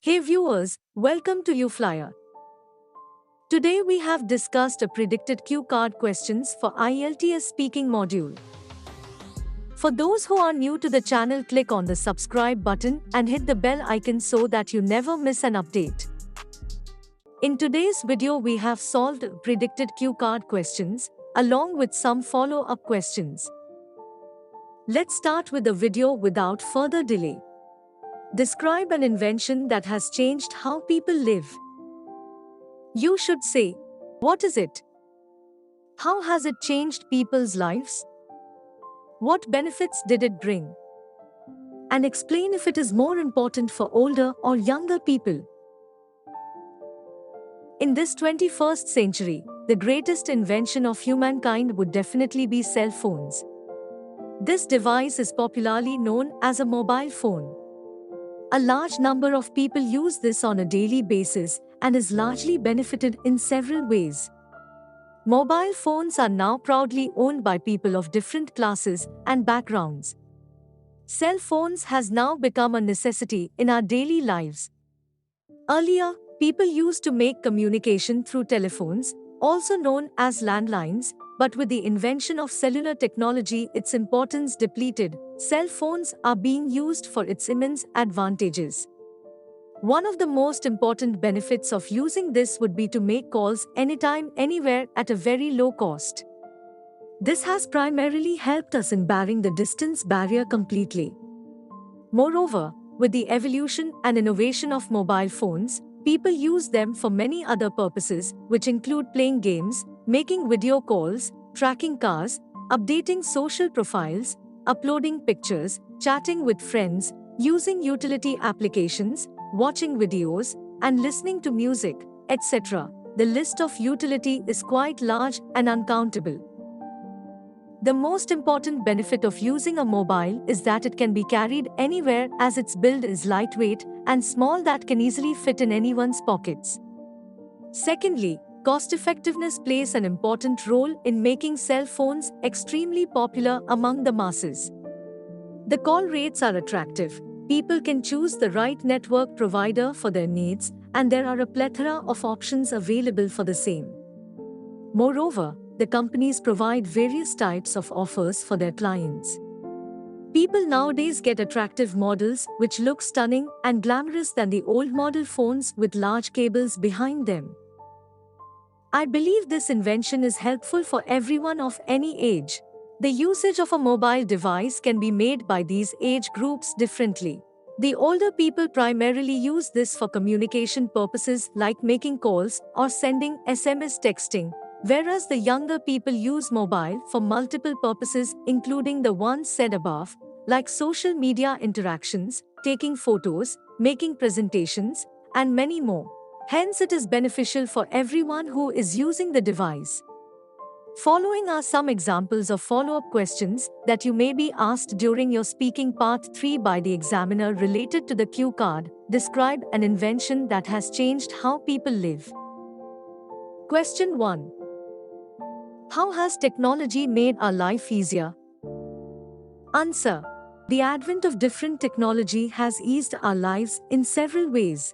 Hey viewers, welcome to Uflyer. Today we have discussed a predicted cue card questions for IELTS Speaking module. For those who are new to the channel, click on the subscribe button and hit the bell icon so that you never miss an update. In today's video we have solved predicted cue card questions along with some follow-up questions. Let's start with the video without further delay. Describe an invention that has changed how people live. You should say, what is it? How has it changed people's lives? What benefits did it bring? And explain if it is more important for older or younger people. In this 21st century, the greatest invention of humankind would definitely be cell phones. This device is popularly known as a mobile phone. A large number of people use this on a daily basis and is largely benefited in several ways. Mobile phones are now proudly owned by people of different classes and backgrounds. Cell phones has now become a necessity in our daily lives. Earlier, people used to make communication through telephones, also known as landlines, but with the invention of cellular technology, its importance depleted. Cell phones are being used for its immense advantages. One of the most important benefits of using this would be to make calls anytime, anywhere at a very low cost. This has primarily helped us in barring the distance barrier completely. Moreover, with the evolution and innovation of mobile phones, people use them for many other purposes, which include playing games, making video calls, tracking cars, updating social profiles, uploading pictures, chatting with friends, using utility applications, watching videos, and listening to music, etc. The list of utility is quite large and uncountable. The most important benefit of using a mobile is that it can be carried anywhere as its build is lightweight and small that can easily fit in anyone's pockets. Secondly, cost-effectiveness plays an important role in making cell phones extremely popular among the masses. The call rates are attractive, people can choose the right network provider for their needs, and there are a plethora of options available for the same. Moreover, the companies provide various types of offers for their clients. People nowadays get attractive models which look stunning and glamorous than the old model phones with large cables behind them. I believe this invention is helpful for everyone of any age. The usage of a mobile device can be made by these age groups differently. The older people primarily use this for communication purposes like making calls or sending SMS texting, whereas the younger people use mobile for multiple purposes including the ones said above, like social media interactions, taking photos, making presentations, and many more. Hence it is beneficial for everyone who is using the device. Following are some examples of follow-up questions that you may be asked during your speaking part 3 by the examiner related to the cue card. Describe an invention that has changed how people live. Question 1. How has technology made our life easier? Answer. The advent of different technology has eased our lives in several ways.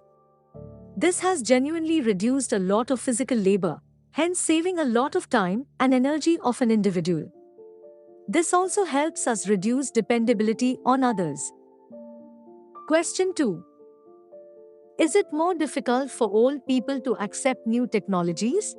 This has genuinely reduced a lot of physical labor, hence saving a lot of time and energy of an individual. This also helps us reduce dependability on others. Question 2. Is it more difficult for old people to accept new technologies?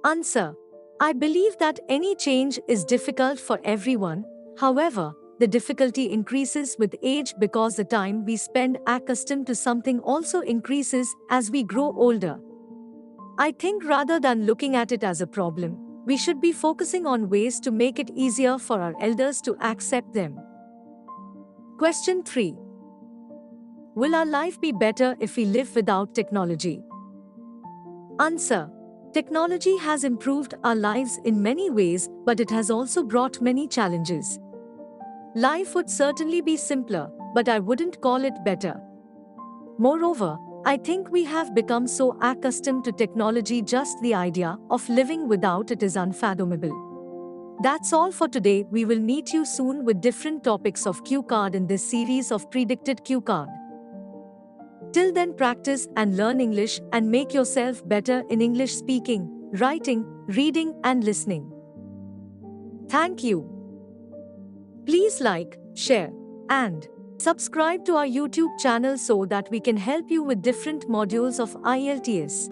Answer. I believe that any change is difficult for everyone. However, the difficulty increases with age because the time we spend accustomed to something also increases as we grow older. I think rather than looking at it as a problem, we should be focusing on ways to make it easier for our elders to accept them. Question 3. Will our life be better if we live without technology? Answer. Technology has improved our lives in many ways, but it has also brought many challenges. Life would certainly be simpler, but I wouldn't call it better. Moreover, I think we have become so accustomed to technology, just the idea of living without it is unfathomable. That's all for today. We will meet you soon with different topics of cue card in this series of predicted cue card. Till then, practice and learn English and make yourself better in English speaking, writing, reading, and listening. Thank you. Please like, share, and subscribe to our YouTube channel so that we can help you with different modules of IELTS.